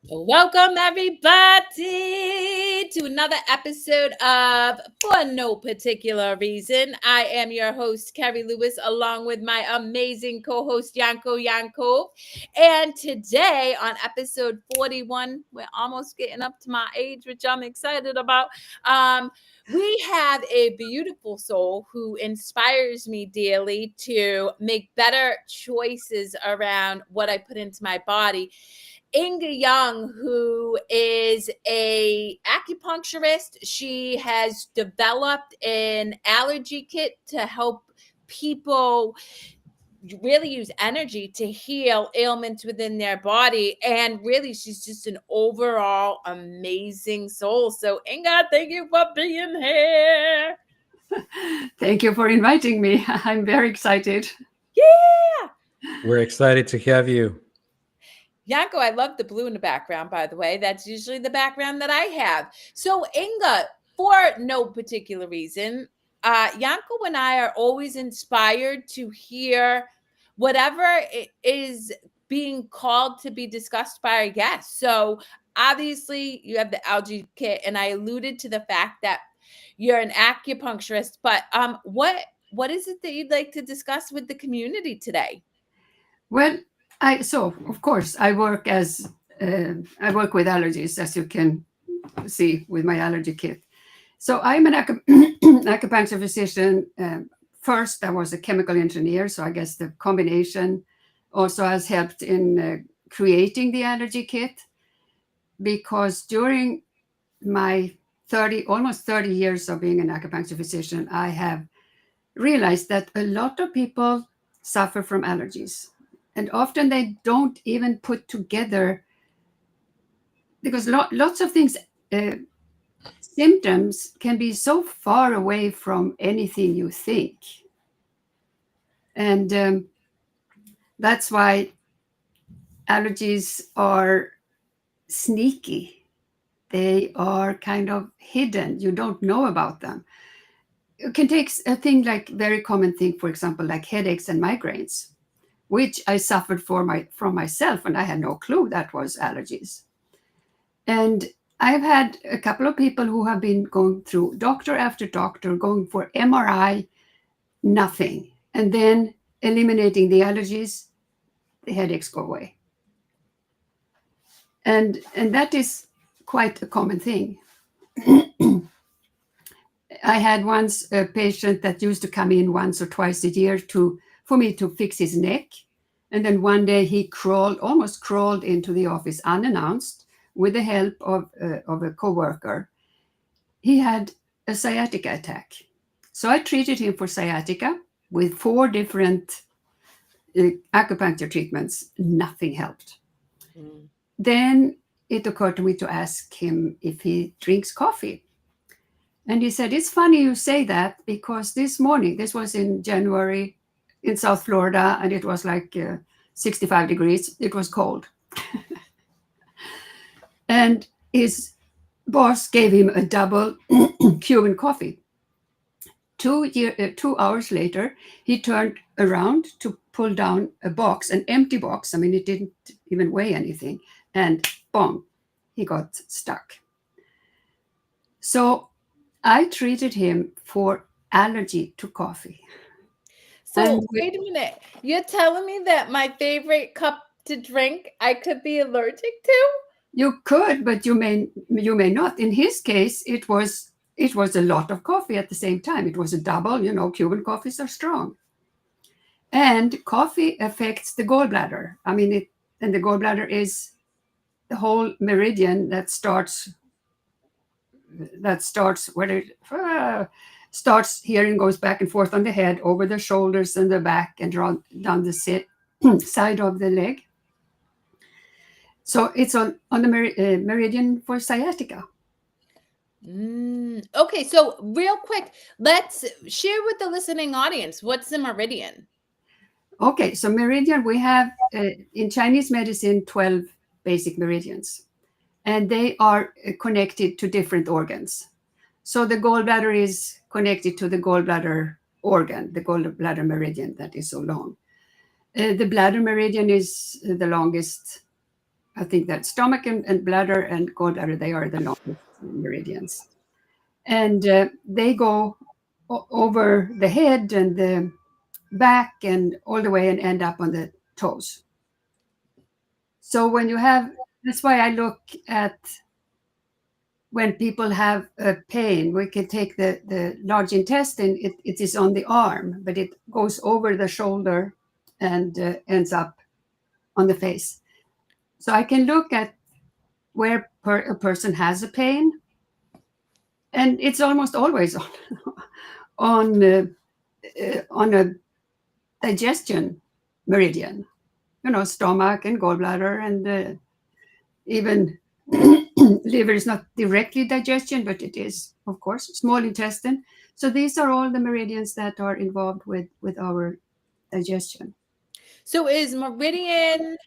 Welcome, everybody, to another episode of For No Particular Reason. I am your host, Kerri Lewis, along with my amazing co host, Yankov. And today, on episode 41, we're almost getting up to my age, which I'm excited about. We have a beautiful soul who inspires me daily to make better choices around what I put into my body. Inga Young, who is a acupuncturist. She has developed an allergy kit to help people really use energy to heal ailments within their body. And really, she's just an overall amazing soul. So, Inga, thank you for being here. Thank you for inviting me. I'm very excited. Yeah. We're excited to have you. Yanko, I love the blue in the background, by the way. That's usually the background that I have. So, Inga, for no particular reason, Yanko and I are always inspired to hear whatever is being called to be discussed by our guests. So, obviously, you have the algae kit, and I alluded to the fact that you're an acupuncturist. But what is it that you'd like to discuss with the community today? Well, of course I work I work with allergies, as you can see with my allergy kit. So I'm an acupuncture physician. First, I was a chemical engineer, so I guess the combination also has helped in creating the allergy kit. Because during my almost 30 years of being an acupuncture physician, I have realized that a lot of people suffer from allergies. And often they don't even put together, because lots of things, symptoms can be so far away from anything you think. And that's why allergies are sneaky. They are kind of hidden. You don't know about them. You can take a thing like very common thing, for example, like headaches and migraines, which I suffered from myself, and I had no clue that was allergies. And I've had a couple of people who have been going through doctor after doctor, going for MRI, nothing. And then eliminating the allergies, the headaches go away. And that is quite a common thing. I had once a patient that used to come in once or twice a year for me to fix his neck. And then one day he almost crawled into the office unannounced with the help of a coworker. He had a sciatica attack. So I treated him for sciatica with 4 different acupuncture treatments. Nothing helped. Mm. Then it occurred to me to ask him if he drinks coffee. And he said, "It's funny you say that, because this morning," this was in January in South Florida, and it was like 65 degrees. It was cold. And his boss gave him a double Cuban coffee. 2 hours later, he turned around to pull down a box, an empty box. I mean, it didn't even weigh anything. And boom, he got stuck. So I treated him for allergy to coffee. So wait a minute. You're telling me that my favorite cup to drink I could be allergic to? You could, but you may not. In his case, it was a lot of coffee at the same time. It was a double. Cuban coffees are strong. And coffee affects the gallbladder. I mean, and the gallbladder is the whole meridian that starts where it starts here and goes back and forth on the head, over the shoulders and the back, and down the side of the leg. So it's on the meridian for sciatica. Okay, so real quick, let's share with the listening audience, what's the meridian? Okay, so meridian, we have in Chinese medicine 12 basic meridians, and they are connected to different organs. So the gallbladder is connected to the gallbladder organ, the gallbladder meridian that is so long. The bladder meridian is the longest I think that stomach and bladder and gallbladder, they are the longest meridians. And they go over the head and the back and all the way and end up on the toes. So when you have, that's why I look at when people have pain, we can take the large intestine, it is on the arm, but it goes over the shoulder and ends up on the face. So I can look at where a person has a pain, and it's almost always on a digestion meridian, stomach and gallbladder, and even liver is not directly digestion, but it is, of course, small intestine. So these are all the meridians that are involved with our digestion. So is meridian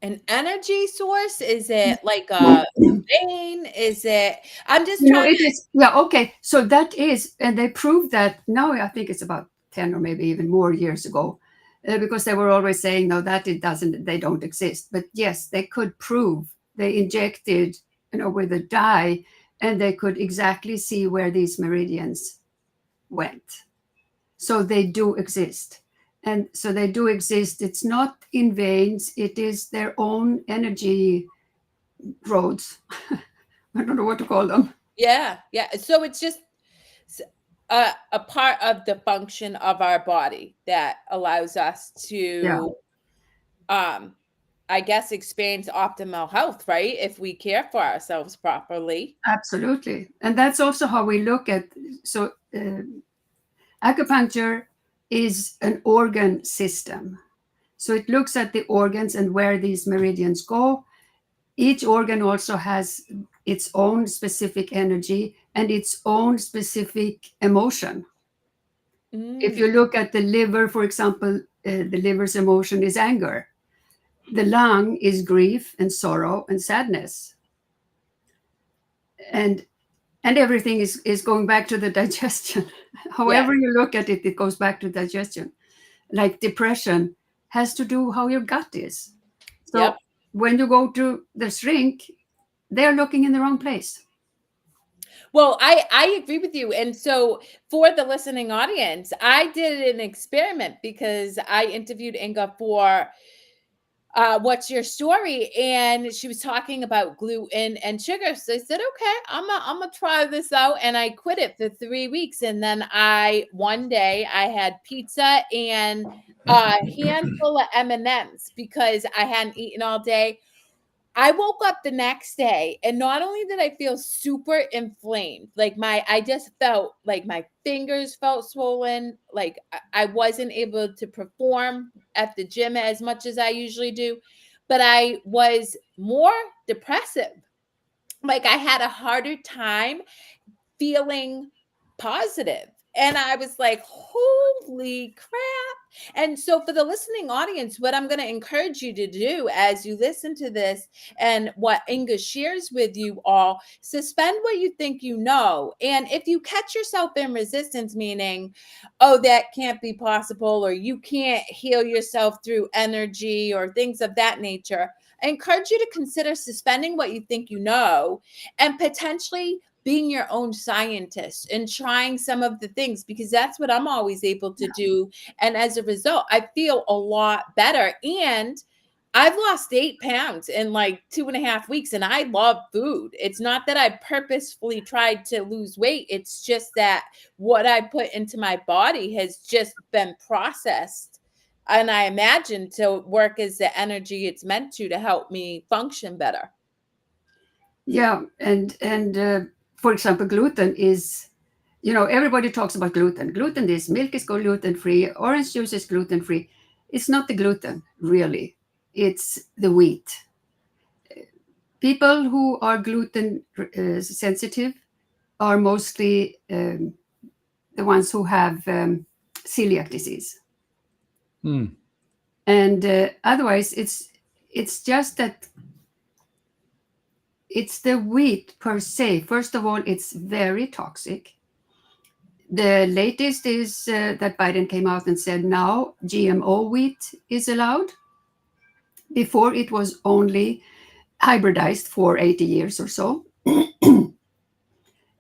an energy source? Is it like a vein? Is it? I'm just trying It is. Yeah. Okay. So that is, and they proved that now. I think it's about 10 or maybe even more years ago, because they were always saying no, that it doesn't. They don't exist. But yes, they could prove. They injected, with a dye, and they could exactly see where these meridians went. So they do exist. And so they do exist. It's not in veins, it is their own energy roads. I don't know what to call them. Yeah, yeah. So it's just a part of the function of our body that allows us Yeah, to, I guess, experience optimal health, right? If we care for ourselves properly. absolutely. And that's also how we look at, so acupuncture is an organ system. So it looks at the organs and where these meridians go. Each organ also has its own specific energy and its own specific emotion. If Mm, you look at the liver, for example, the liver's emotion is anger. The lung is grief and sorrow and sadness. And everything is going back to the digestion. yeah. However you look at it, it goes back to digestion. Like depression has to do how your gut is. So Yep. when you go to the shrink, they're looking in the wrong place. Well, I agree with you. And so for the listening audience, I did an experiment because I interviewed Inga for what's your story? And she was talking about gluten and sugar. So I said, okay, I'm gonna try this out. And I quit it for 3 weeks. And then one day I had pizza and a handful of M&Ms because I hadn't eaten all day. I woke up the next day and not only did I feel super inflamed, like I just felt like my fingers felt swollen, like I wasn't able to perform at the gym as much as I usually do, but I was more depressive. Like I had a harder time feeling positive. And I was like, holy crap. And so, for the listening audience, what I'm going to encourage you to do as you listen to this and what Inga shares with you all, suspend what you think you know. And if you catch yourself in resistance, meaning, oh, that can't be possible, or you can't heal yourself through energy or things of that nature, I encourage you to consider suspending what you think you know and potentially being your own scientist and trying some of the things, because that's what I'm always able to do. And as a result, I feel a lot better. And I've lost 8 pounds in like 2.5 weeks, and I love food. It's not that I purposefully tried to lose weight. It's just that what I put into my body has just been processed. And I imagine to work as the energy it's meant to help me function better. Yeah, and for example, gluten is, everybody talks about gluten. Gluten is milk is gluten free, orange juice is gluten free. It's not the gluten, really. It's the wheat. People who are gluten sensitive are mostly the ones who have celiac disease. Hmm. And otherwise, it's just that it's the wheat per se. First of all, it's very toxic. The latest is that Biden came out and said now GMO wheat is allowed. Before it was only hybridized for 80 years or so.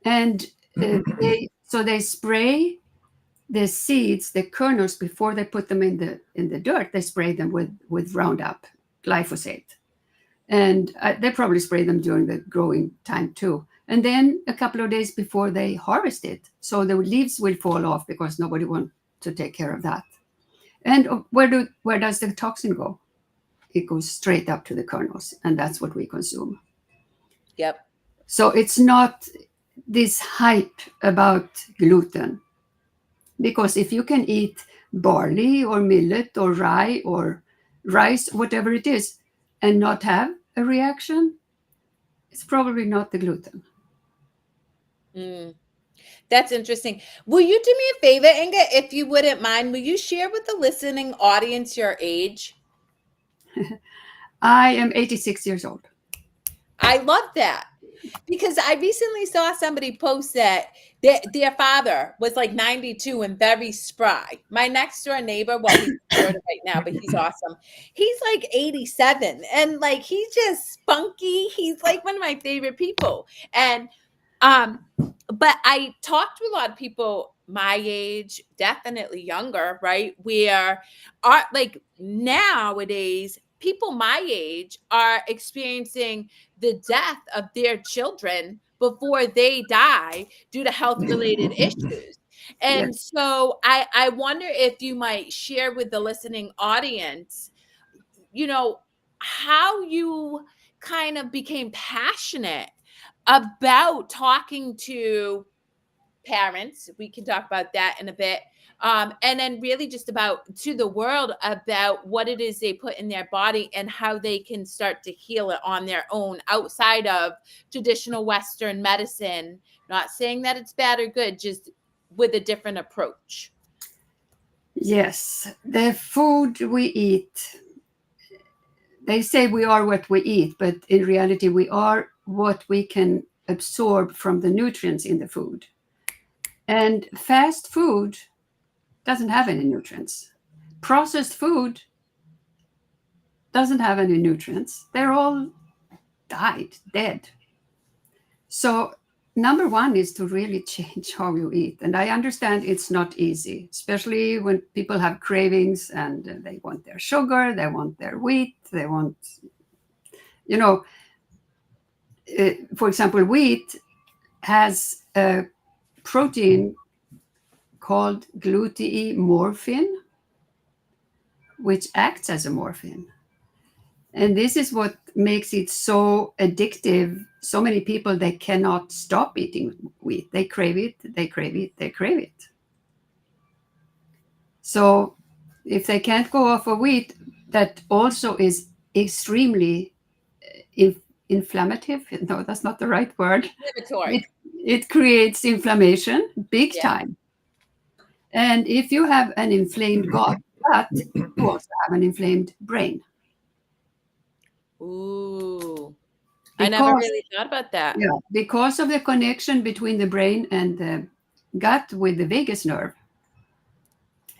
And they spray the seeds, the kernels, before they put them in the dirt. They spray them with Roundup, glyphosate, and they probably spray them during the growing time too. And then a couple of days before they harvest it, so the leaves will fall off because nobody wants to take care of that. And where does the toxin go? It goes straight up to the kernels, and that's what we consume. Yep. So it's not this hype about gluten, because if you can eat barley or millet or rye or rice, whatever it is, and not have a reaction, it's probably not the gluten. That's interesting. Will you do me a favor, Inga, if you wouldn't mind? Will you share with the listening audience your age? I am 86 years old. I love that, because I recently saw somebody post that their father was like 92 and very spry. My next door neighbor, well, he's in Florida right now, but he's awesome. He's like 87 and like he's just spunky. He's like one of my favorite people. And but I talked to a lot of people my age, definitely younger, right? Where are like nowadays people my age are experiencing the death of their children before they die due to health related issues. And Yes. so I wonder if you might share with the listening audience, how you kind of became passionate about talking to parents. We can talk about that in a bit. And then really just about to the world about what it is they put in their body and how they can start to heal it on their own outside of traditional Western medicine. Not saying that it's bad or good, just with a different approach. Yes. The food we eat, they say we are what we eat, but in reality, we are what we can absorb from the nutrients in the food. And fast food doesn't have any nutrients. Processed food doesn't have any nutrients. They're all dead. So number one is to really change how you eat. And I understand it's not easy, especially when people have cravings and they want their sugar, they want their wheat, they want, for example, wheat has a protein called gluteomorphin, which acts as a morphine. And this is what makes it so addictive. So many people, they cannot stop eating wheat. They crave it, they crave it, they crave it. So if they can't go off of wheat, that also is extremely inflammative. No, that's not the right word. Inflammatory. It creates inflammation big Yeah. time. And if you have an inflamed gut, you also have an inflamed brain. Ooh. I never really thought about that. Yeah, because of the connection between the brain and the gut with the vagus nerve.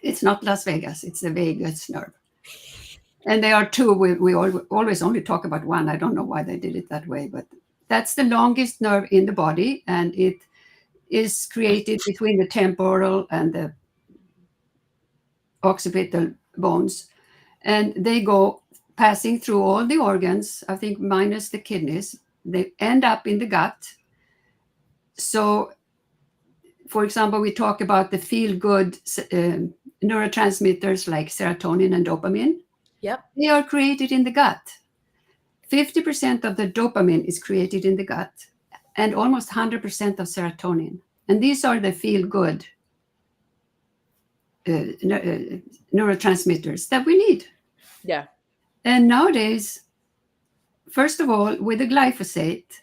It's not Las Vegas, it's the vagus nerve. And there are two. We always only talk about one. I don't know why they did it that way, but that's the longest nerve in the body, and it is created between the temporal and the occipital bones. And they go passing through all the organs, I think minus the kidneys. They end up in the gut. So, for example, we talk about the feel-good neurotransmitters like serotonin and dopamine. Yep. They are created in the gut. 50% of the dopamine is created in the gut, and almost 100% of serotonin. And these are the feel-good neurotransmitters that we need. Yeah. And nowadays, first of all, with the glyphosate,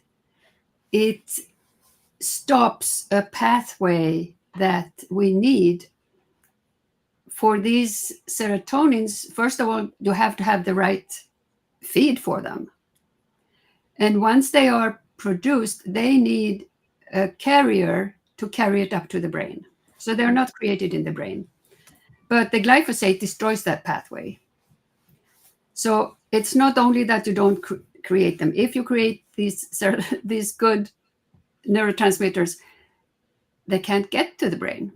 it stops a pathway that we need for these serotonins. First of all, you have to have the right feed for them. And once they are produced, they need a carrier to carry it up to the brain. So they're not created in the brain. But the glyphosate destroys that pathway. So it's not only that you don't create them. If you create these good neurotransmitters, they can't get to the brain.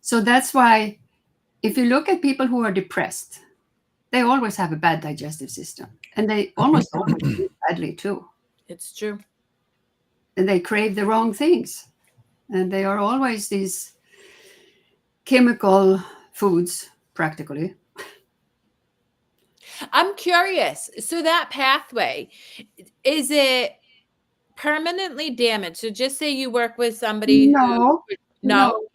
So that's why if you look at people who are depressed, they always have a bad digestive system, and they almost always eat badly too. It's true. And they crave the wrong things, and they are always these chemical foods practically. I'm curious. So that pathway, is it permanently damaged? So just say you work with somebody No, no?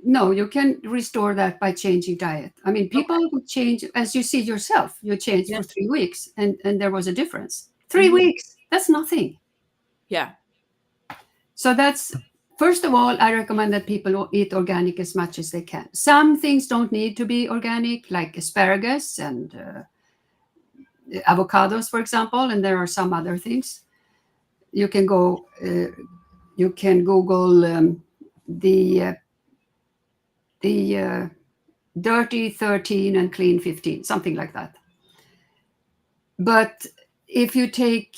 no, you can restore that by changing diet. I mean, people Okay. who change, as you see yourself, you changed Yeah. for 3 weeks, and there was a difference. 3 Mhm. weeks, that's nothing. Yeah. So that's, first of all, I recommend that people eat organic as much as they can. Some things don't need to be organic, like asparagus and avocados, for example, and there are some other things. You can go, you can Google the dirty 13 and clean 15, something like that. But if you take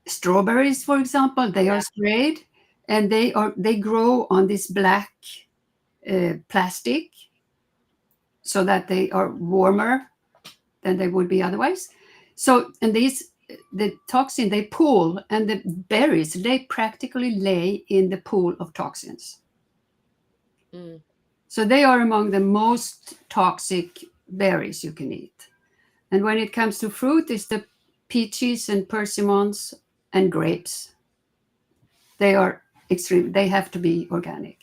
strawberries, for example, they are sprayed, and they grow on this black plastic, so that they are warmer than they would be otherwise. So, and the toxin, they pool, and the berries, they practically lay in the pool of toxins. Mm. So they are among the most toxic berries you can eat. And when it comes to fruit, it's the peaches and persimmons and grapes. They are extreme. They have to be organic.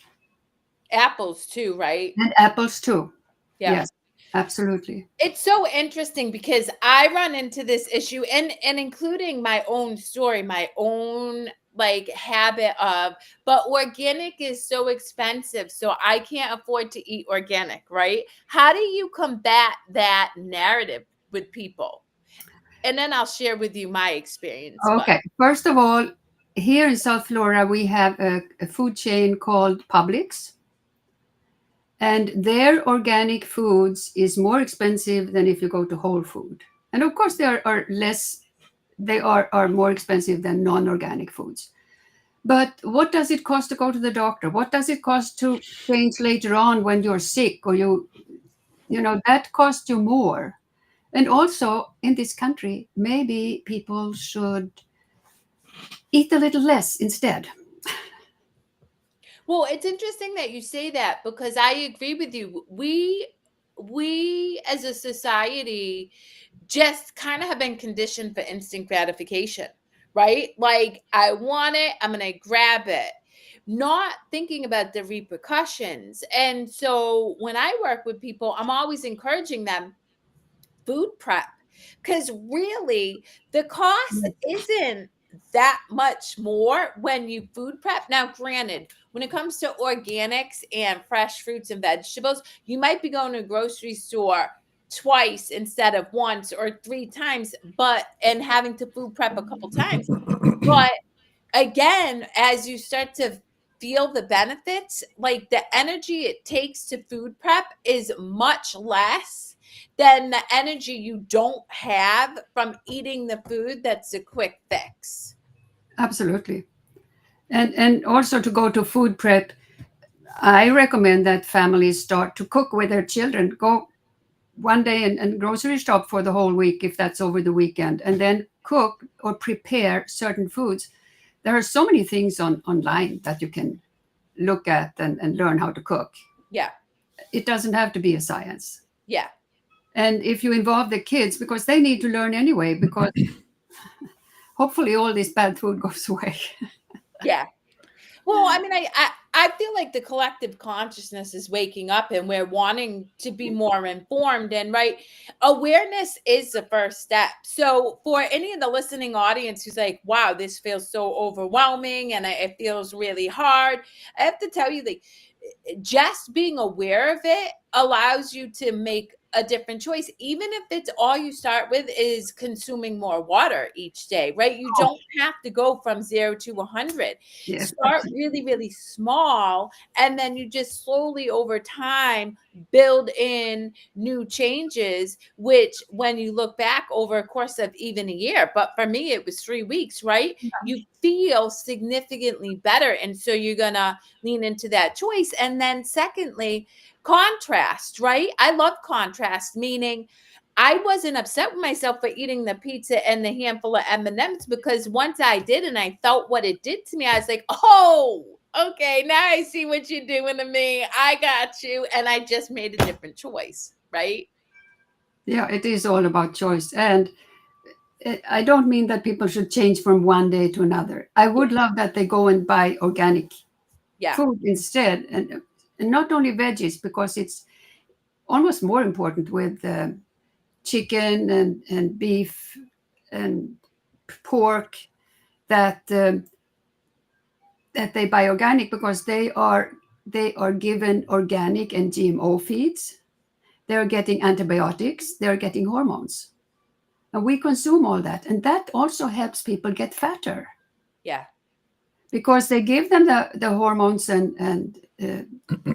Apples too, right? And apples too. Yeah. Yes, absolutely. It's so interesting because I run into this issue, and including my own story, my own like habit of, but organic is so expensive, so I can't afford to eat organic, right? How do you combat that narrative with people? And then I'll share with you my experience. But Okay. First of all, here in South Florida, we have a food chain called Publix, and their organic foods is more expensive than if you go to Whole Food. And of course, they are more expensive than non-organic foods. But what does it cost to go to the doctor? What does it cost to change later on when you're sick, or that costs you more? And also in this country, maybe people should eat a little less instead. well, it's interesting that you say that because I agree with you. We as a society just kind of have been conditioned for instant gratification, right? Like, I want it, I'm going to grab it, not thinking about the repercussions. And so when I work with people, I'm always encouraging them food prep, because really the cost isn't that much more when you food prep. Now, granted, when it comes to organics and fresh fruits and vegetables, you might be going to a grocery store twice instead of once or three times, but and having to food prep a couple times. But again, as you start to feel the benefits, like the energy it takes to food prep is much less than the energy you don't have from eating the food that's a quick fix. Absolutely. And also to go to food prep, I recommend that families start to cook with their children. Go one day and grocery shop for the whole week if that's over the weekend, and then cook or prepare certain foods. There are so many things online that you can look at and learn how to cook. Yeah. It doesn't have to be a science. Yeah. And if you involve the kids, because they need to learn anyway, because hopefully all this bad food goes away. Yeah. Well, I mean, I feel like the collective consciousness is waking up and we're wanting to be more informed. And right, awareness is the first step. So for any of the listening audience who's like, wow, this feels so overwhelming and it feels really hard, I have to tell you, like, just being aware of it allows you to make a different choice, even if it's all you start with is consuming more water each day, right? You Oh, don't have to go from 0 to 100. yes, Start really, really small, and then you just slowly over time build in new changes, which when you look back over a course of even a year, but for me, it was 3 weeks, right? You feel significantly better. And so you're going to lean into that choice. And then secondly, contrast, right? I love contrast, meaning I wasn't upset with myself for eating the pizza and the handful of M&Ms, because once I did and I felt what it did to me, I was like, oh, okay, now I see what you're doing to me. I got you. And I just made a different choice, right? yeah, it is all about choice. And I don't mean that people should change from one day to another. I would love that they go and buy organic Yeah. food instead, and not only veggies, because it's almost more important with chicken and beef and pork, that that they buy organic, because they are given organic and GMO feeds. They're getting antibiotics. They're getting hormones, and we consume all that, and that also helps people get fatter, Yeah. because they give them the hormones and to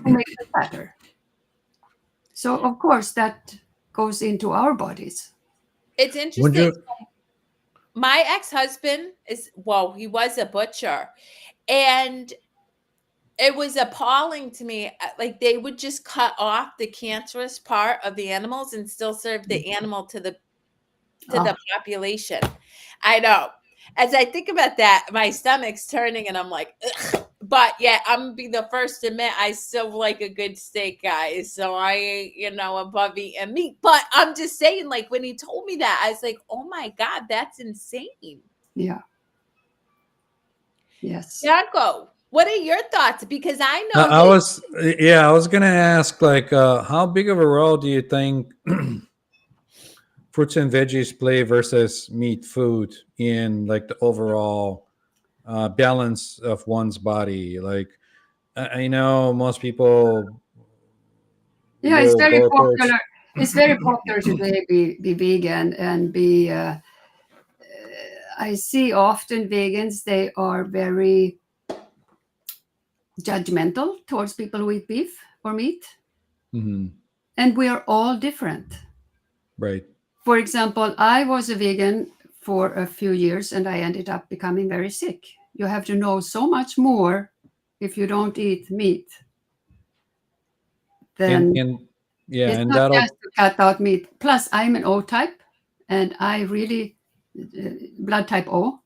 make them fatter. So of course that goes into our bodies. It's Would interesting. you? My ex-husband is, well, he was a butcher, and it was appalling to me. Like, they would just cut off the cancerous part of the animals and still serve the animal to the Oh, population. I know. As I think about that, my stomach's turning, and I'm like, ugh. But yeah, I'm gonna be the first to admit I still like a good steak, guys. So I ain't, above eating meat. But I'm just saying, like, when he told me that, I was like, oh my God, that's insane. yeah. Yes. Yanko, what are your thoughts? Because I I know I that, was, yeah, I was gonna ask, like, how big of a role do you think fruits and veggies play versus meat food in like the overall balance of one's body? Like, I know most people Yeah, it's will very go towards. popular. It's very popular today, be vegan and be. I see often vegans, they are very judgmental towards people who eat beef or meat, Mhm. and we are all different. Right. For example, I was a vegan for a few years and I ended up becoming very sick. You have to know so much more if you don't eat meat. And Then and yeah, it's and not just that'll. to cut out meat. Plus, I'm an O type, and I really blood type O,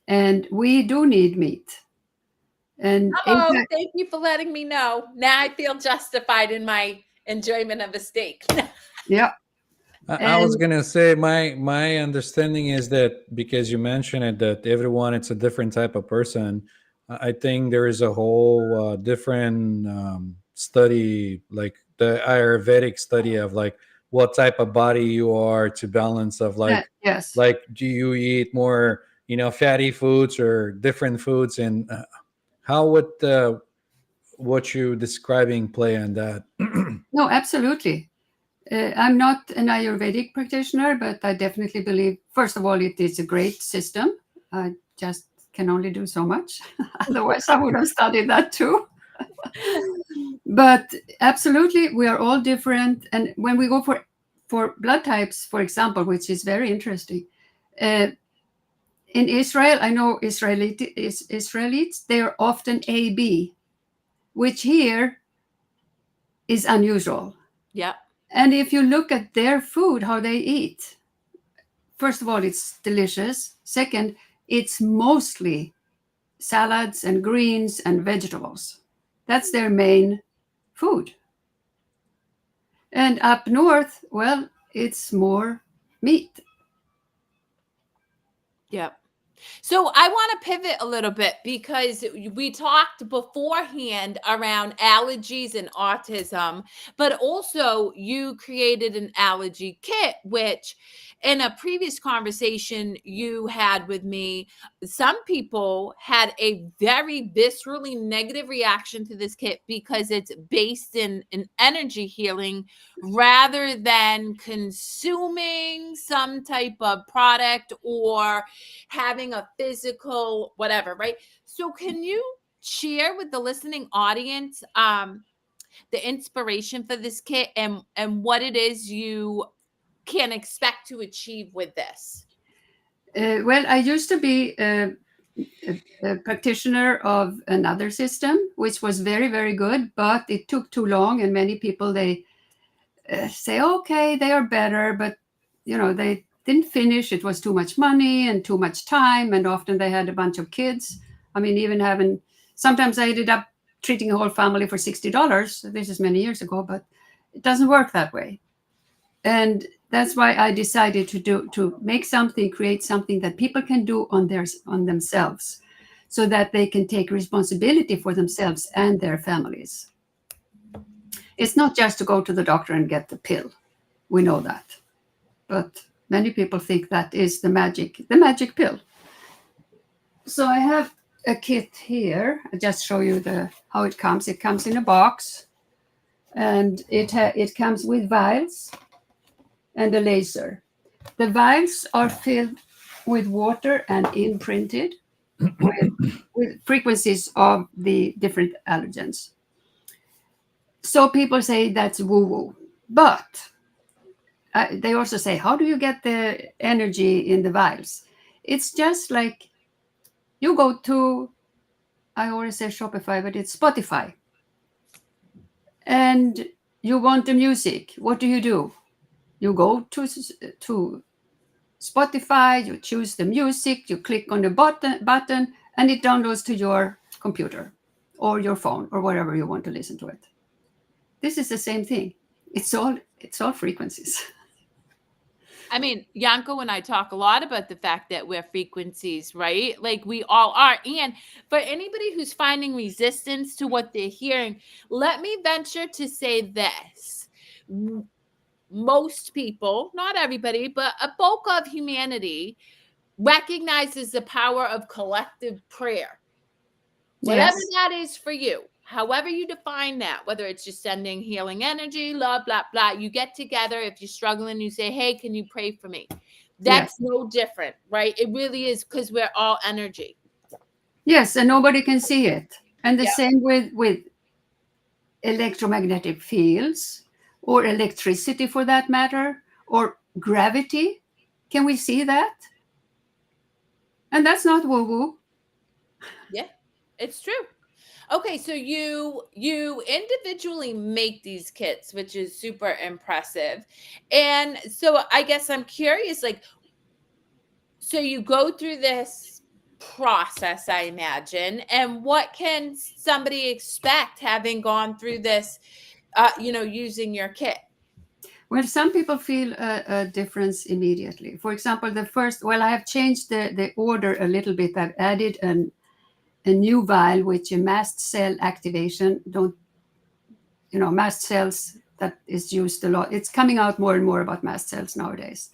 and we do need meat. And oh, thank you for letting me know. Now I feel justified in my enjoyment of a steak. yeah, I was and gonna say my understanding is that because you mentioned it, that everyone it's a different type of person. I think there is a whole different study, like the Ayurvedic study of like what type of body you are to balance of yes. like do you eat more fatty foods or different foods, and how would what you describing play on that? No, absolutely. I'm not an Ayurvedic practitioner, but I definitely believe, first of all, it is a great system. I just can only do so much. Otherwise, I would have studied that too. But absolutely, we are all different. And when we go for blood types, for example, which is very interesting, uh, in Israel, I know Israelites, they are often AB, which here is unusual. Yep. And if you look at their food, how they eat, first of all, it's delicious. Second, it's mostly salads and greens and vegetables. That's their main food. And up north, well, it's more meat. Yep. So I want to pivot a little bit because we talked beforehand around allergies and autism, but also you created an allergy kit, which in a previous conversation you had with me, some people had a very viscerally negative reaction to this kit because it's based in energy healing rather than consuming some type of product or having a physical whatever, right? So can you share with the listening audience the inspiration for this kit and what it is you can expect to achieve with this? Well, I used to be a practitioner of another system, which was very, very good, but it took too long, and many people they say, okay, they are better, but they didn't finish. It was too much money and too much time, and often they had a bunch of kids. I mean, even having sometimes I ended up treating a whole family for $60. This is many years ago, but it doesn't work that way. And that's why I decided to create something that people can do on themselves, so that they can take responsibility for themselves and their families. It's not just to go to the doctor and get the pill. We know that. But many people think that is the magic pill. So I have a kit here. I just show you how it comes. It comes in a box, and it comes with vials and a laser. The vials are filled with water and imprinted with frequencies of the different allergens. So people say that's woo-woo, but they also say, how do you get the energy in the vials? It's just like you go to, I always say Shopify, but it's Spotify, and you want the music. What do? You go to Spotify, you choose the music, you click on the button, and it downloads to your computer or your phone or wherever you want to listen to it. This is the same thing. It's all frequencies. I mean, Yanko and I talk a lot about the fact that we're frequencies, right? Like we all are. And for anybody who's finding resistance to what they're hearing, let me venture to say this. Most people, not everybody, but a bulk of humanity recognizes the power of collective prayer. Whatever Yes. that is for you, however you define that, whether it's just sending healing energy, love, blah, blah, you get together. If you're struggling, you say, hey, can you pray for me? That's Yes. no different, right? It really is, because we're all energy. Yes, and nobody can see it. And the Yep. same with electromagnetic fields or electricity for that matter, or gravity. Can we see that? And that's not woo-woo. Yeah, it's true. Okay, so you individually make these kits, which is super impressive. And so I guess I'm curious, like, so you go through this process, I imagine, and what can somebody expect having gone through this, using your kit? Well, some people feel a difference immediately. For example, I have changed the order a little bit. I've added a new vial, which a mast cell activation. Mast cells, that is used a lot. It's coming out more and more about mast cells nowadays.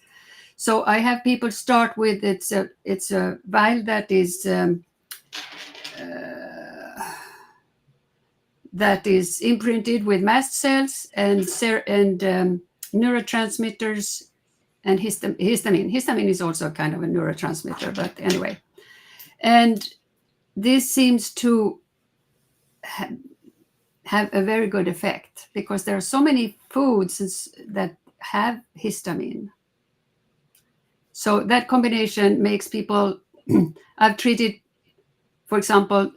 So I have people start with it's a vial that is imprinted with mast cells and neurotransmitters and histamine. Histamine is also kind of a neurotransmitter, but anyway. And this seems to have a very good effect because there are so many foods that have histamine. So that combination makes people, I've treated, for example,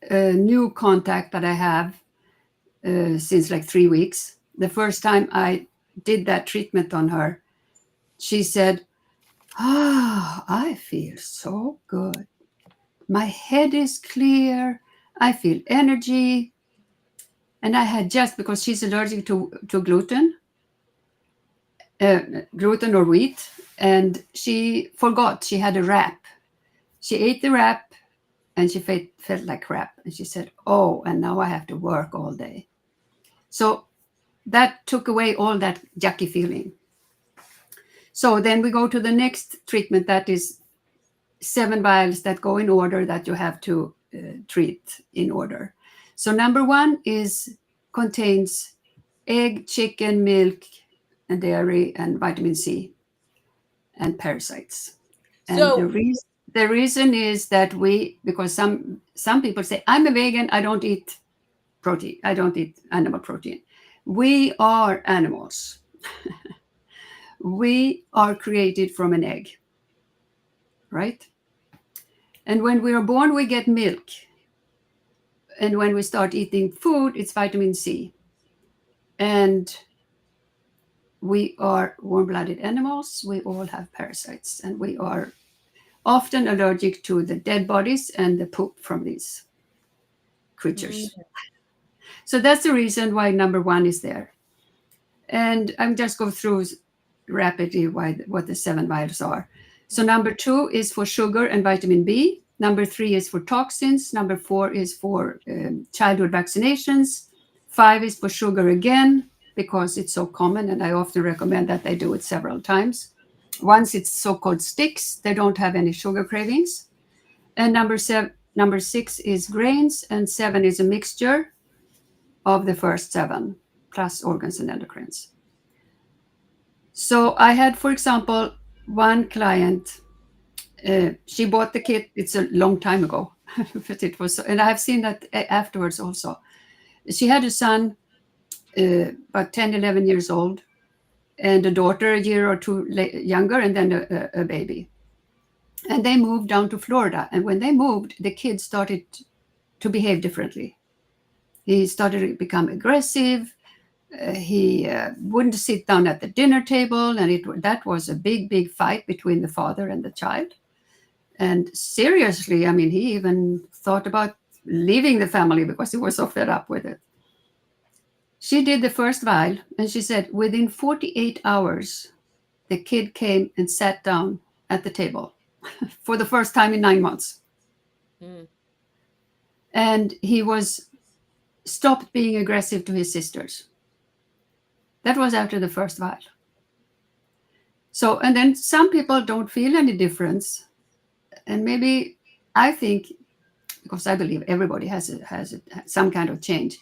a new contact that I have since like 3 weeks. The first time I did that treatment on her, she said, I feel so good. My head is clear. I feel energy. And I had because she's allergic to gluten or wheat, and she forgot she had a wrap. She ate the wrap and she felt like crap. And she said, oh, and now I have to work all day. So that took away all that yucky feeling. So then we go to the next treatment, that is 7 vials that go in order that you have to treat in order. So number 1 contains egg, chicken, milk, and dairy, and vitamin C, and parasites. And So the reason is that because some people say, I'm a vegan, I don't eat protein, I don't eat animal protein. We are animals. We are created from an egg, right? And when we are born, we get milk. And when we start eating food, it's vitamin C. And we are warm-blooded animals. We all have parasites, and we are often allergic to the dead bodies and the poop from these creatures. So that's the reason why number 1 is there. And I'm just go through rapidly what the 7 vials are. So number 2 is for sugar and vitamin B. Number 3 is for toxins. Number 4 is for childhood vaccinations. 5 is for sugar again, because it's so common, and I often recommend that they do it several times. Once it's so-called sticks, they don't have any sugar cravings. And number 6 is grains, and 7 is a mixture of the first 7, plus organs and endocrines. So I had, for example, one client, she bought the kit, it's a long time ago, but it was, and I have seen that afterwards also. She had a son, about 10, 11 years old, and a daughter a year or two younger, and then a baby. And they moved down to Florida. And when they moved, the kid started to behave differently. He started to become aggressive. He wouldn't sit down at the dinner table. And that was a big, big fight between the father and the child. And seriously, I mean, he even thought about leaving the family because he was so fed up with it. She did the first vial, and she said within 48 hours, the kid came and sat down at the table for the first time in 9 months. Mm. And he was stopped being aggressive to his sisters. That was after the first vial. So, and then some people don't feel any difference. And maybe I think, because I believe everybody has some kind of change,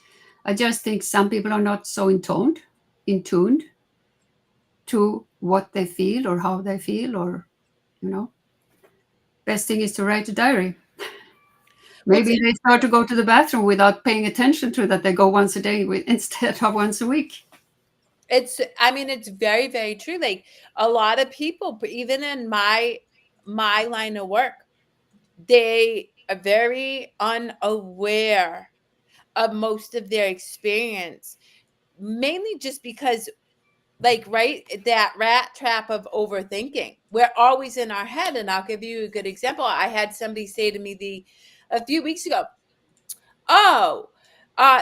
I just think some people are not so in tuned to what they feel or how they feel, or, best thing is to write a diary. Maybe they start to go to the bathroom without paying attention to that. They go once a day instead of once a week. It's very, very true. Like a lot of people, even in my line of work, they are very unaware of most of their experience, mainly just because, like, right, that rat trap of overthinking. We're always in our head. And I'll give you a good example. I had somebody say to me a few weeks ago, oh,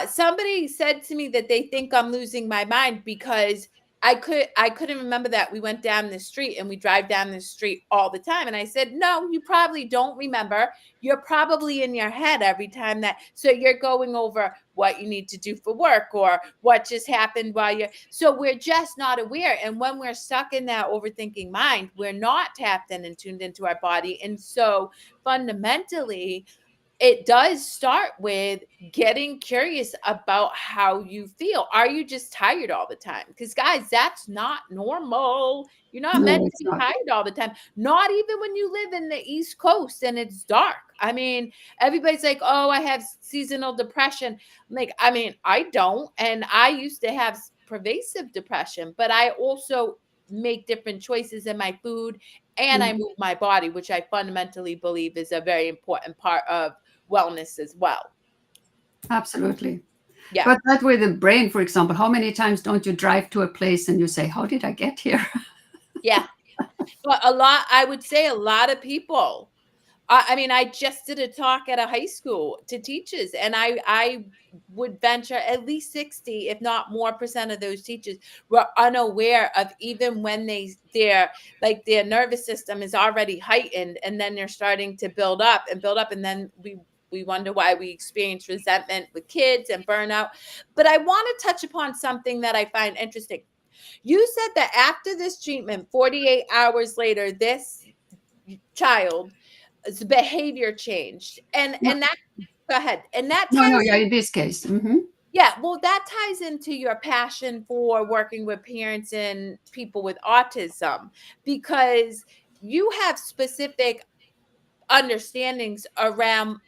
somebody said to me that they think I'm losing my mind because I couldn't remember that we went down the street, and we drive down the street all the time. And I said, no, you probably don't remember. You're probably in your head every time so you're going over what you need to do for work or what just happened so we're just not aware. And when we're stuck in that overthinking mind, we're not tapped in and tuned into our body. And so fundamentally, it does start with getting curious about how you feel. Are you just tired all the time? Because guys, that's not normal. You're not No, meant to it's be not. tired all the time. Not even when you live in the East Coast and it's dark. I mean, everybody's like, oh, I have seasonal depression. Like, I mean, I don't. And I used to have pervasive depression, but I also make different choices in my food, and I move my body, which I fundamentally believe is a very important part of wellness as well. Absolutely. Yeah. But that with the brain, for example, how many times don't you drive to a place and you say, how did I get here? Yeah. But I would say a lot of people I mean, I just did a talk at a high school to teachers, and I would venture at least 60, if not more percent of those teachers were unaware of, even when their like their nervous system is already heightened, and then they're starting to build up, and then we wonder why we experience resentment with kids and burnout. But I want to touch upon something that I find interesting. You said that after this treatment, 48 hours later, this child behavior changed, No, and that, go ahead, and that no, no, ties yeah, in, in this case. yeah, well, that ties into your passion for working with parents and people with autism, because you have specific understandings around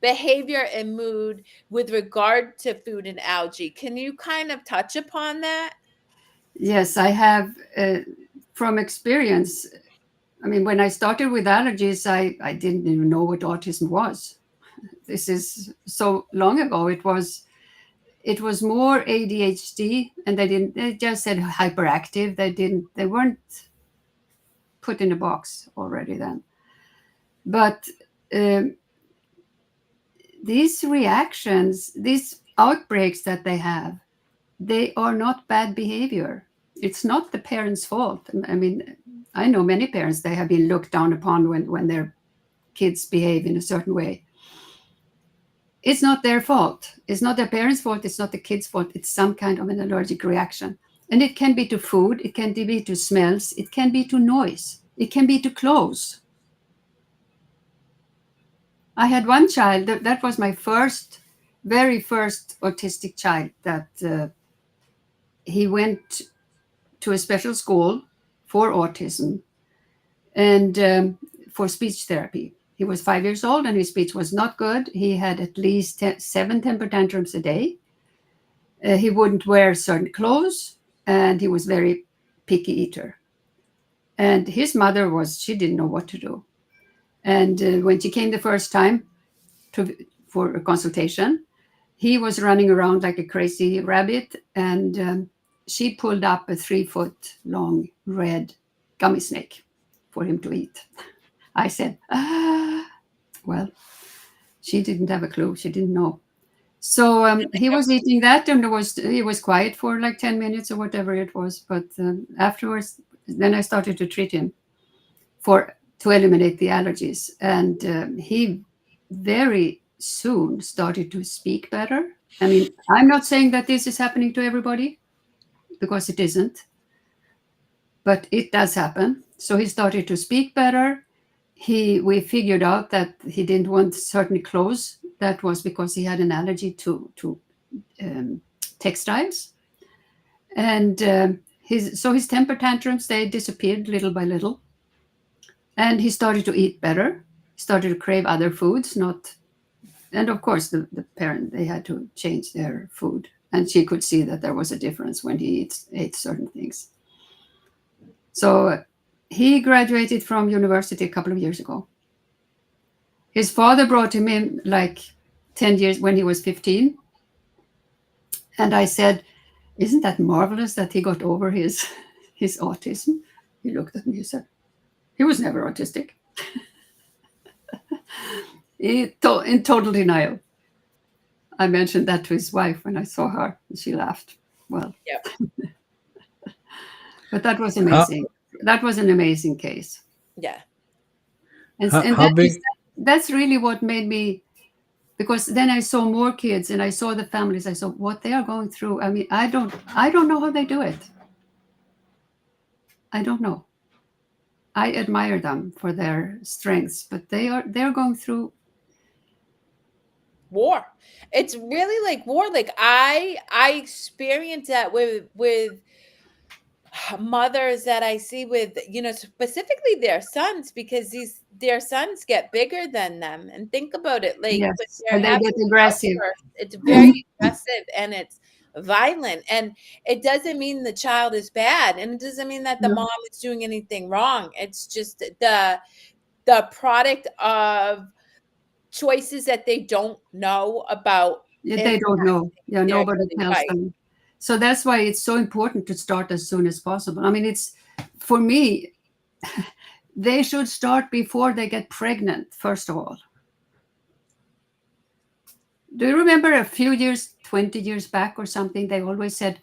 behavior and mood with regard to food and algae. Can you kind of touch upon that? Yes, I have from experience. I mean, when I started with allergies, I didn't even know what autism was. This is so long ago. It was more ADHD, and they just said hyperactive. They weren't put in a box already then. But um, these reactions, these outbreaks that they have, they are not bad behavior. It's not the parents' fault. I mean, I know many parents, they have been looked down upon when their kids behave in a certain way. It's not their fault. It's not their parents' fault. It's not the kids' fault. It's some kind of an allergic reaction. And it can be to food, it can be to smells, it can be to noise, it can be to clothes. I had one child that was my very first autistic child, that he went to a special school for autism and for speech therapy. He was 5 years old and his speech was not good. He had at least 7 temper tantrums a day. He wouldn't wear certain clothes and he was very picky eater. And his mother she didn't know what to do. And when she came the first time for a consultation, he was running around like a crazy rabbit, and she pulled up a 3-foot long red gummy snake for him to eat. I said, well, she didn't have a clue. She didn't know. So he was eating that, and he was quiet for like 10 minutes or whatever it was. But afterwards, then I started to treat him to eliminate the allergies. And he very soon started to speak better. I mean, I'm not saying that this is happening to everybody, because it isn't, but it does happen. So he started to speak better. We figured out that he didn't want certain clothes. That was because he had an allergy to textiles. And his temper tantrums, they disappeared little by little. And he started to eat better, started to crave other foods, and of course the parent, they had to change their food. And she could see that there was a difference when he ate certain things. So he graduated from university a couple of years ago. His father brought him in like 10 years when he was 15. And I said, isn't that marvelous that he got over his autism? He looked at me and said, he was never autistic. In total denial. I mentioned that to his wife when I saw her, and she laughed. Well, Yeah. but that was amazing. That was an amazing case. Yeah. And How big? that's really what made me, because then I saw more kids and I saw the families. I saw what they are going through. I mean, I don't know how they do it. I don't know. I admire them for their strengths, but they're going through War. It's really like war. Like I experience that with mothers that I see with, specifically their sons, because their sons get bigger than them. And think about it, like when yes, they're and they having get aggressive. outbursts, it's very aggressive and it's violent. And it doesn't mean the child is bad, and it doesn't mean that the No, mom is doing anything wrong. It's just the product of choices that they don't know about yeah, they don't know. impacting Yeah, their nobody daily tells life. them. So that's why it's so important to start as soon as possible. I mean, it's for me. They should start before they get pregnant, first of all. Do you remember a few years, 20 years back or something, they always said,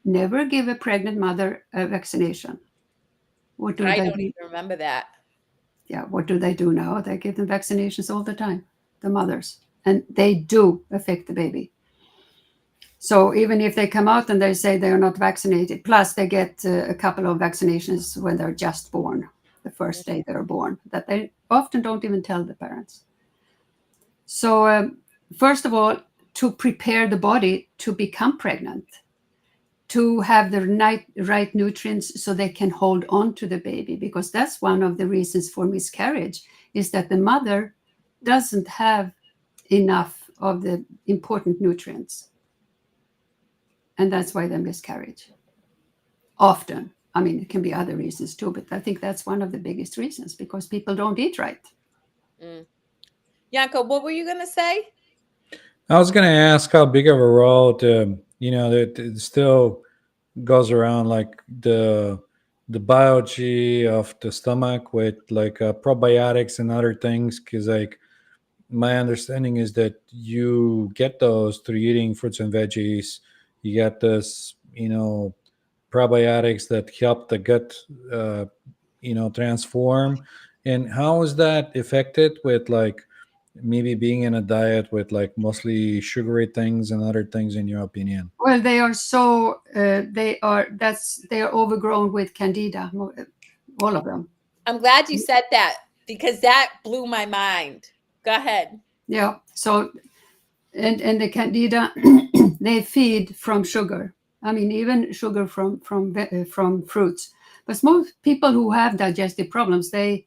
never give a pregnant mother a vaccination. What do I they don't do? even remember that. Yeah, what do they do now? They give them vaccinations all the time, the mothers, and they do affect the baby. So even if they come out and they say they are not vaccinated, plus they get a couple of vaccinations when they're just born, the first day they're born, that they often don't even tell the parents. So first of all, to prepare the body to become pregnant, to have the right nutrients so they can hold on to the baby, because that's one of the reasons for miscarriage, is that the mother doesn't have enough of the important nutrients, and that's why they miscarriage often. I mean, it can be other reasons too, but I think that's one of the biggest reasons, because people don't eat right. Mm. Yanko, what were you gonna say? I was gonna ask how big of a role that it still goes around, like the biology of the stomach with like probiotics and other things, because like my understanding is that you get those through eating fruits and veggies. You get this, probiotics that help the gut, transform. And how is that affected with like maybe being in a diet with like mostly sugary things and other things, in your opinion? Well, they are so they are overgrown with candida, all of them. I'm glad you said that because that blew my mind. Go ahead. Yeah. So and the candida they feed from sugar. I mean, even sugar from fruits. But most people who have digestive problems, they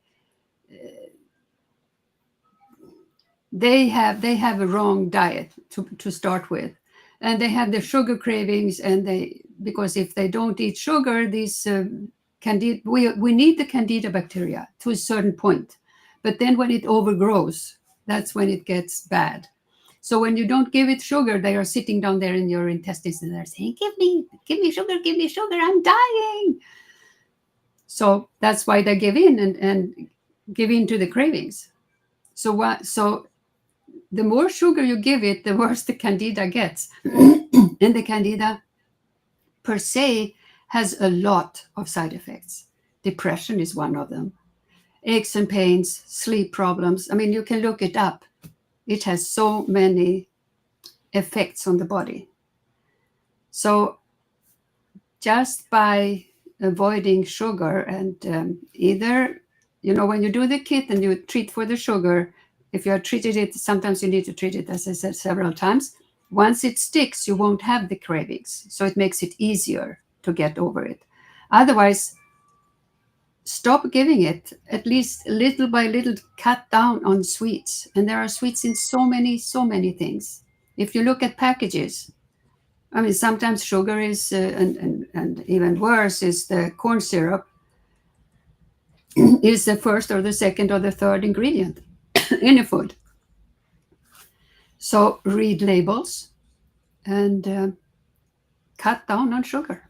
have a wrong diet to start with, and they have the sugar cravings, and they, because if they don't eat sugar, these candida, we need the candida bacteria to a certain point, but then when it overgrows, that's when it gets bad. So when you don't give it sugar, they are sitting down there in your intestines and they're saying, give me sugar, I'm dying. So that's why they give in and give in to the cravings. So the more sugar you give it, the worse the candida gets. And the candida per se has a lot of side effects. Depression is one of them. Aches and pains, sleep problems. I mean, you can look it up. It has so many effects on the body. So just by avoiding sugar and either, when you do the kit and you treat for the sugar, if you are treated it, sometimes you need to treat it, as I said several times. Once it sticks, you won't have the cravings. So it makes it easier to get over it. Otherwise, stop giving it, at least little by little, cut down on sweets. And there are sweets in so many things. If you look at packages, I mean, sometimes sugar is, and even worse, is the corn syrup, is the first or the second or the third ingredient in a food. So read labels and cut down on sugar.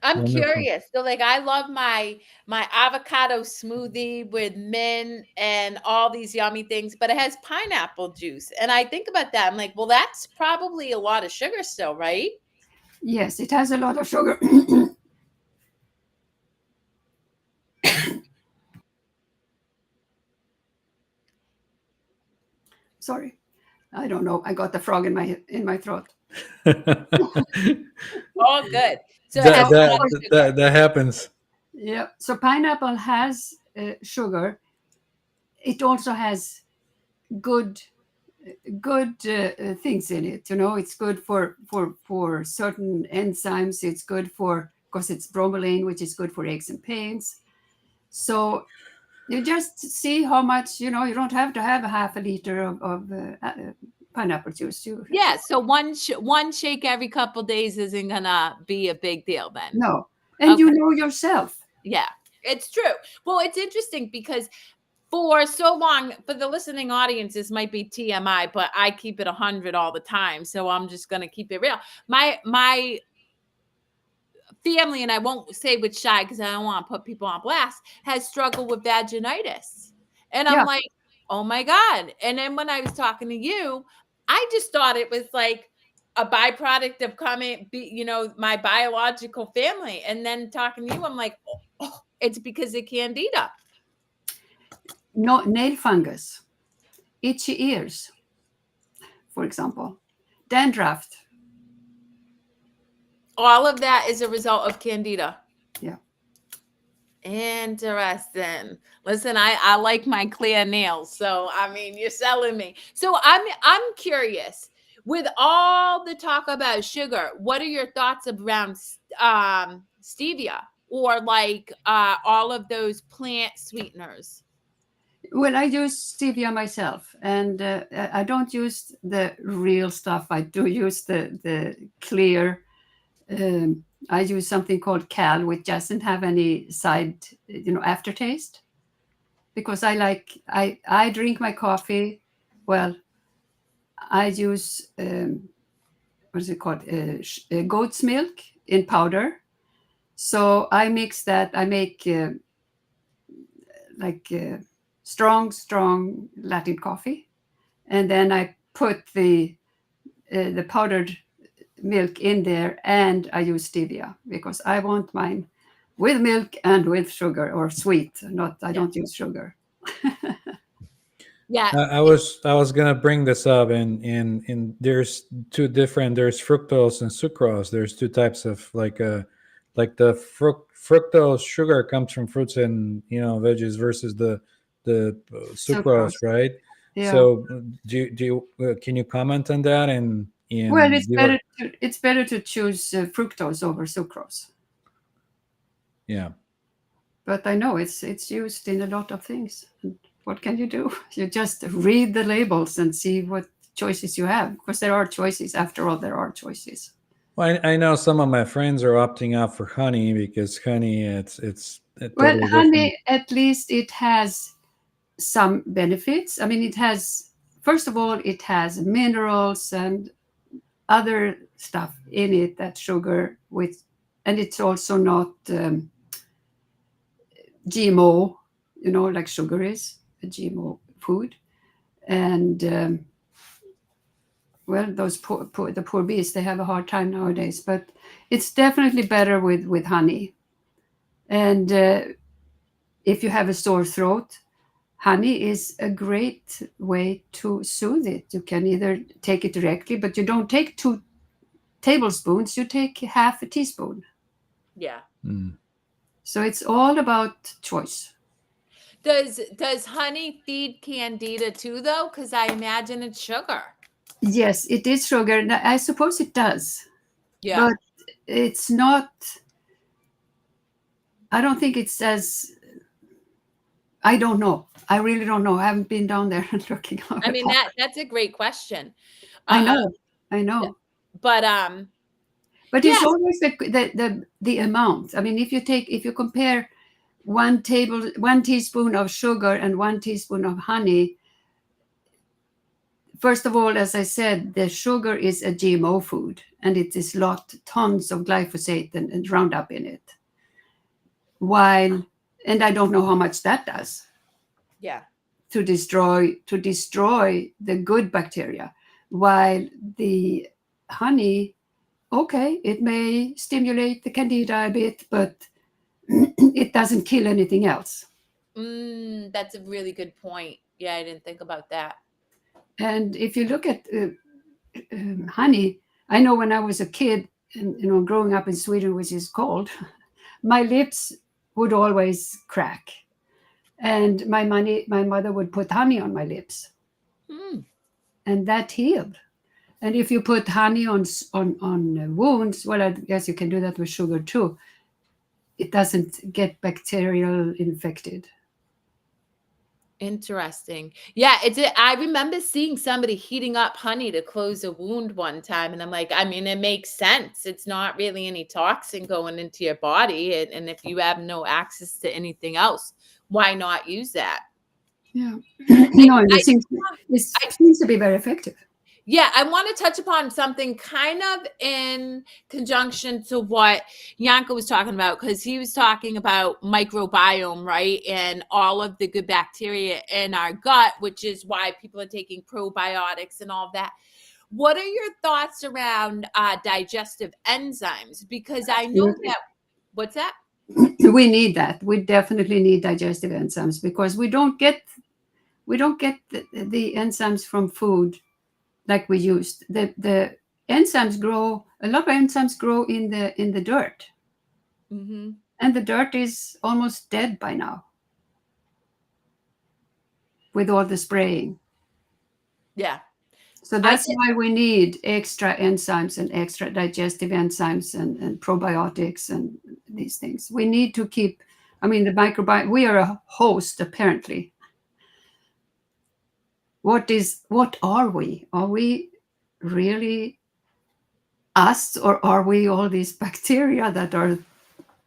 I'm Wonderful. curious. So like I love my avocado smoothie with mint and all these yummy things, but it has pineapple juice. And I think about that. I'm like, well, that's probably a lot of sugar still, right? Yes, it has a lot of sugar. Sorry, I don't know. I got the frog in my throat. All good. So it that, has a lot that of that sugar. that happens. Yeah. So pineapple has sugar. It also has good things in it. It's good for certain enzymes. It's good for, because it's bromelain, which is good for aches and pains. So you just see how much. You don't have to have a half a liter of pineapple juice. Yeah, so one shake every couple days isn't gonna be a big deal then. No, and Okay. you know yourself. Yeah, it's true. Well, it's interesting because for so long, for the listening audience, this might be TMI, but I keep it 100 all the time. So I'm just gonna keep it real. My family, and I won't say which side because I don't want to put people on blast, has struggled with vaginitis. And I'm Yeah. like, oh my God. And then when I was talking to you, I just thought it was like a byproduct of my biological family. And then talking to you, I'm like, oh, it's because of candida. No, nail fungus, itchy ears, for example, dandruff. All of that is a result of candida. Yeah. Interesting. Listen, I like my clear nails, so I mean, you're selling me. So I'm curious. With all the talk about sugar, what are your thoughts around stevia or like all of those plant sweeteners? Well, I use stevia myself, and I don't use the real stuff. I do use the clear. I use something called Cal, which doesn't have any side, aftertaste, because I drink my coffee. Well, I use what is it called? Goat's milk in powder. So I mix that. I make strong Latin coffee, and then I put the powdered milk in there, and I use stevia because I want mine with milk and with sugar, or sweet. Not I don't use sugar. Yeah. I was gonna bring this up, and there's two different. There's fructose and sucrose. There's two types of like the fructose sugar comes from fruits and veggies versus the sucrose, Sucrose. right? Yeah. So can you comment on that Well, and give a it's better to choose fructose over sucrose. yeah. But I know it's used in a lot of things. And what can you do? You just read the labels and see what choices you have, because there are choices. After all, there are choices. Well, I know some of my friends are opting out for honey because honey it's a Well, totally different. honey, at least it has some benefits. I mean, it has, first of all, it has minerals and other stuff in it that sugar with, and it's also not GMO, like sugar is a GMO food. And well, those the poor beasts, they have a hard time nowadays. But it's definitely better with honey. And if you have a sore throat, honey is a great way to soothe it. You can either take it directly, but you don't take 2 tablespoons. You take half a teaspoon. Yeah. Mm. So it's all about choice. Does honey feed candida too though? Because I imagine it's sugar. Yes, it is sugar. And I suppose it does, Yeah. but it's not. I don't think it says. I don't know. I really don't know. I haven't been down there and looking on I the mean pot. that's a great question. I Uh, know. I know. but But yeah. it's always the amount. I mean, if you compare 1 teaspoon of sugar and 1 teaspoon of honey, first of all, as I said, the sugar is a GMO food, and it is tons of glyphosate and Roundup in it. And I don't know how much that does Yeah. to destroy the good bacteria, while the honey, okay, it may stimulate the candida a bit, but it doesn't kill anything else. That's a really good point. Yeah, I didn't think about that. And if you look at honey, I know when I was a kid, and growing up in Sweden, which is cold, my lips would always crack, and my mother would put honey on my lips, Mm. and that healed. And if you put honey on wounds, well, I guess you can do that with sugar too. It doesn't get bacterial infected. Interesting. Yeah, I remember seeing somebody heating up honey to close a wound one time, and I'm like, I mean, it makes sense. It's not really any toxin going into your body, and if you have no access to anything else, why not use that? Yeah. I, And I, it seems to be very effective. Yeah, I want to touch upon something kind of in conjunction to what Yanko was talking about, because he was talking about microbiome, right? And all of the good bacteria in our gut, which is why people are taking probiotics and all that. What are your thoughts around digestive enzymes? Because I know Absolutely. that, what's that? We need that. We definitely need digestive enzymes because we don't get the enzymes from food like we used. The enzymes grow. A lot of enzymes grow in the dirt, Mm-hmm. and the dirt is almost dead by now with all the spraying. Yeah. So I that's get, why we need extra enzymes and extra digestive enzymes and probiotics and these things. We need to keep. I mean, the microbiome. We are a host, apparently. What are we? Are we really us, or are we all these bacteria that are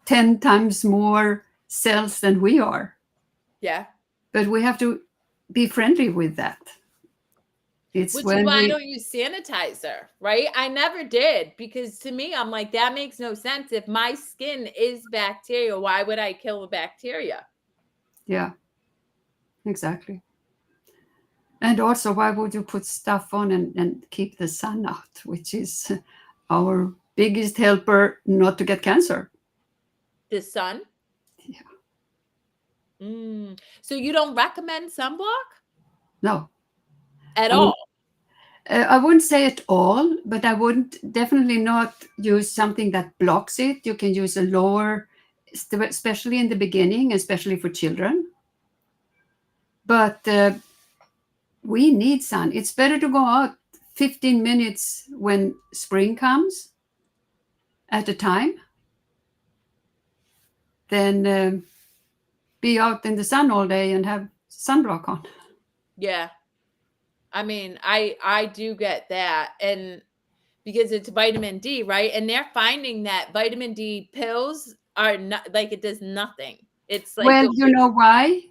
10 times more cells than we are? yeah. But we have to be friendly with that. It's Which is when why I we, don't use sanitizer, right? I never did, because to me, I'm like, that makes no sense. If my skin is bacteria, why would I kill a bacteria? yeah, exactly. And also, why would you put stuff on and keep the sun out, which is our biggest helper not to get cancer? The sun? Yeah. So you don't recommend sunblock No, at I mean, all? I wouldn't say at all, but I wouldn't definitely not use something that blocks it. You can use a lower, especially in the beginning, especially for children. But we need sun. It's better to go out 15 minutes when spring comes at a time than be out in the sun all day and have sunblock on. Yeah. I mean, I do get that. And because it's vitamin D, right? And they're finding that vitamin D pills are not like, it does nothing. It's like Well, you know why?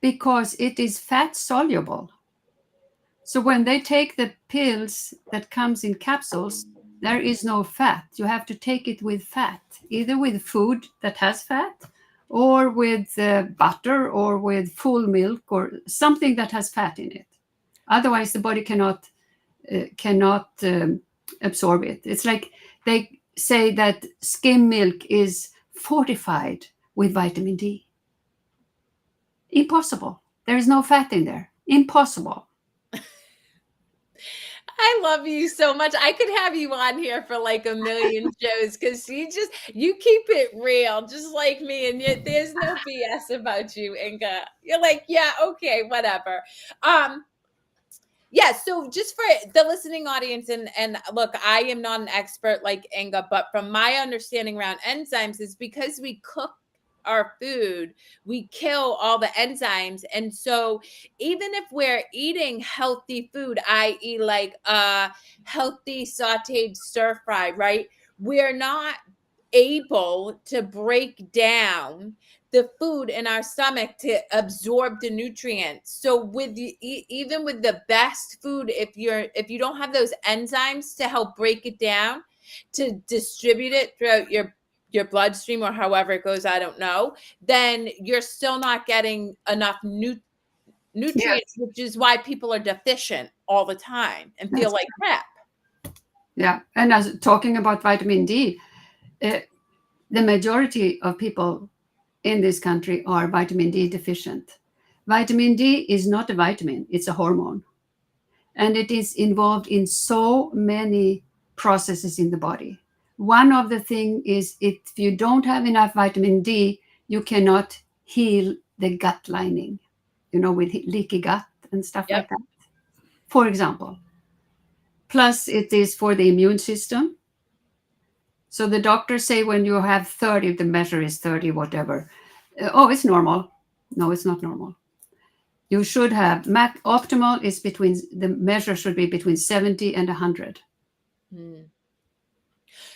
Because it is fat soluble. So when they take the pills that comes in capsules, there is no fat. You have to take it with fat, either with food that has fat, or with butter, or with full milk, or something that has fat in it. Otherwise, the body cannot absorb it. It's like they say that skim milk is fortified with vitamin D. Impossible. There is no fat in there. Impossible. I love you so much. I could have you on here for like a million shows, because you keep it real, just like me, and yet there's no BS about you, Inga. You're like, yeah, okay, whatever. Um, yeah, so just for the listening audience, and look, I am not an expert like Inga, but from my understanding around enzymes is because we cook our food, we kill all the enzymes. And so even if we're eating healthy food, i.e. like healthy sauteed stir fry, right? We're not able to break down the food in our stomach to absorb the nutrients. So even with the best food, if you don't have those enzymes to help break it down, to distribute it throughout your bloodstream, or however it goes, I don't know, then you're still not getting enough nutrients, Yes, which is why people are deficient all the time and feel that's like crap. yeah. And as talking about vitamin D, uh, the majority of people in this country are vitamin D deficient. Vitamin D is not a vitamin; it's a hormone, and it is involved in so many processes in the body. One of the thing is if you don't have enough vitamin D, you cannot heal the gut lining, with leaky gut and stuff Yep. like that, for example. Plus, it is for the immune system. So the doctors say when you have 30, the measure is 30, whatever. Oh, it's normal. No, it's not normal. You should have optimal is between the measure should be between 70 and 100. Hmm.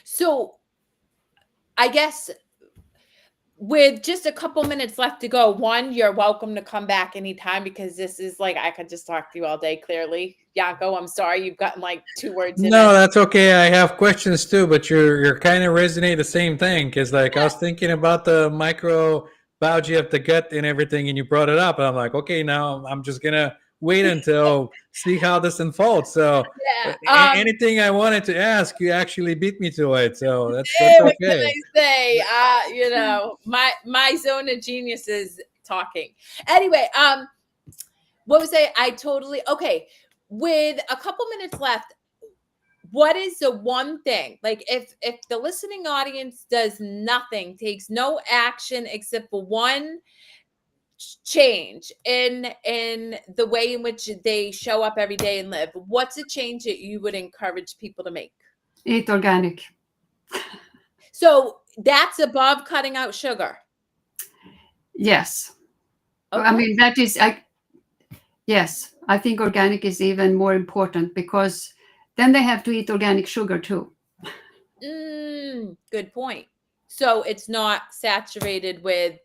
So I guess with just a couple minutes left to go, one, you're welcome to come back anytime because this is like I could just talk to you all day. Clearly, Yanko, I'm sorry you've gotten like 2 words in No, it. that's okay. I have questions too, but you're kind of resonate the same thing because like I was thinking about the microbiology of the gut and everything, and you brought it up, and I'm like, okay, now I'm just gonna wait until see how this unfolds. So Yeah. anything I wanted to ask, you actually beat me to it. So that's Hey, what can okay. I say? My zone of genius is talking. Anyway, what was I totally okay. With a couple minutes left, what is the one thing, like if the listening audience does nothing, takes no action except for one change in the way in which they show up every day and live, what's a change that you would encourage people to make? Eat organic. So that's above cutting out sugar. Yes. I Okay. mean, that is, yes, I think organic is even more important because then they have to eat organic sugar too. Good point. So it's not saturated with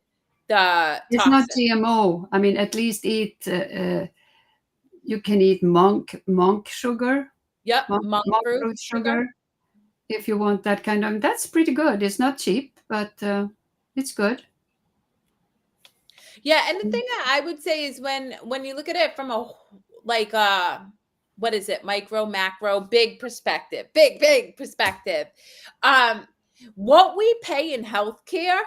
the It's not toxin. GMO. I mean, at least eat, you can eat monk sugar, Yep, monk monk fruit fruit sugar. sugar if you want that kind of. That's pretty good. It's not cheap, but it's good. Yeah, and the thing that I would say is when you look at it from a like what is it, micro, macro, big perspective, big perspective. Um, what we pay in healthcare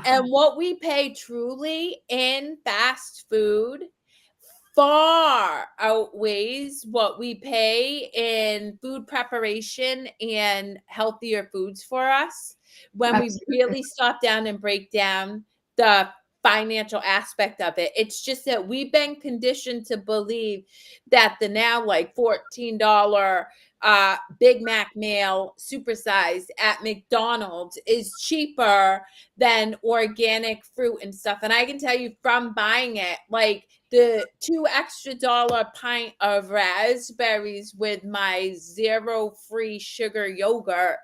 and what we pay truly in fast food far outweighs what we pay in food preparation and healthier foods for us when we Absolutely. really stop down and break down the financial aspect of it. It's just that we've been conditioned to believe that the now like $14 Big Mac meal supersized at McDonald's is cheaper than organic fruit and stuff. And I can tell you from buying it, like the $2 extra pint of raspberries with my zero free sugar yogurt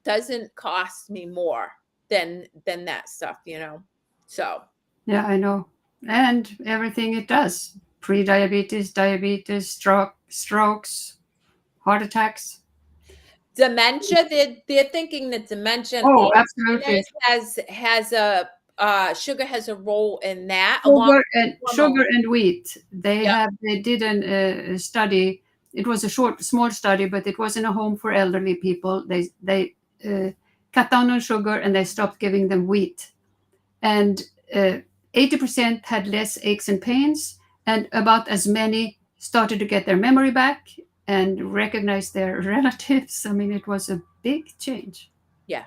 doesn't cost me more than that stuff, you know. So Yeah, I know. And everything it does: pre-diabetes, diabetes, strokes, heart attacks. dementia, they're thinking that dementia and Oh, absolutely. Alzheimer's has a sugar has a role in that along with Sugar hormones. and wheat. Yep. They did a study. It was a small study, but it was in a home for elderly people. They cut down on sugar and they stopped giving them wheat. And 80% had less aches and pains, and about as many started to get their memory back and recognize their relatives. I mean, it was a big change. Yeah.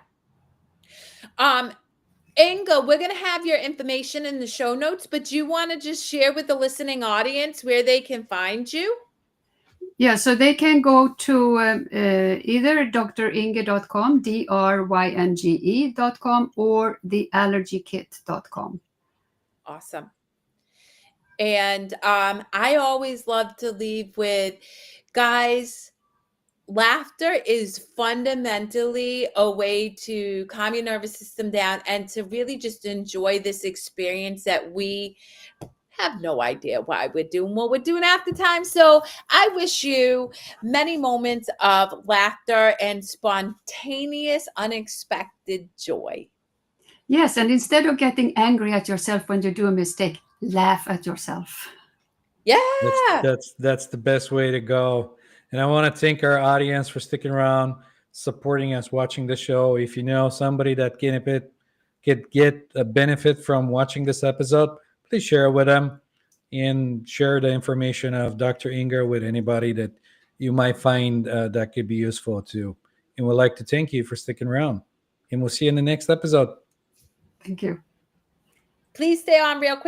Inga, we're going to have your information in the show notes, but do you want to just share with the listening audience where they can find you? Yeah, so they can go to either dringe.com, drynge.com, or theallergykit.com. Awesome. And I always love to leave with guys, laughter is fundamentally a way to calm your nervous system down and to really just enjoy this experience that we have no idea why we're doing what we're doing half the time. So I wish you many moments of laughter and spontaneous, unexpected joy. Yes, and instead of getting angry at yourself when you do a mistake, laugh at yourself. Yeah. That's the best way to go. And I want to thank our audience for sticking around, supporting us, watching the show. If you know somebody that could get a benefit from watching this episode, please share it with them and share the information of Dr. Inger with anybody that you might find that could be useful to. And we'd like to thank you for sticking around. And we'll see you in the next episode. Thank you. Please stay on real quick.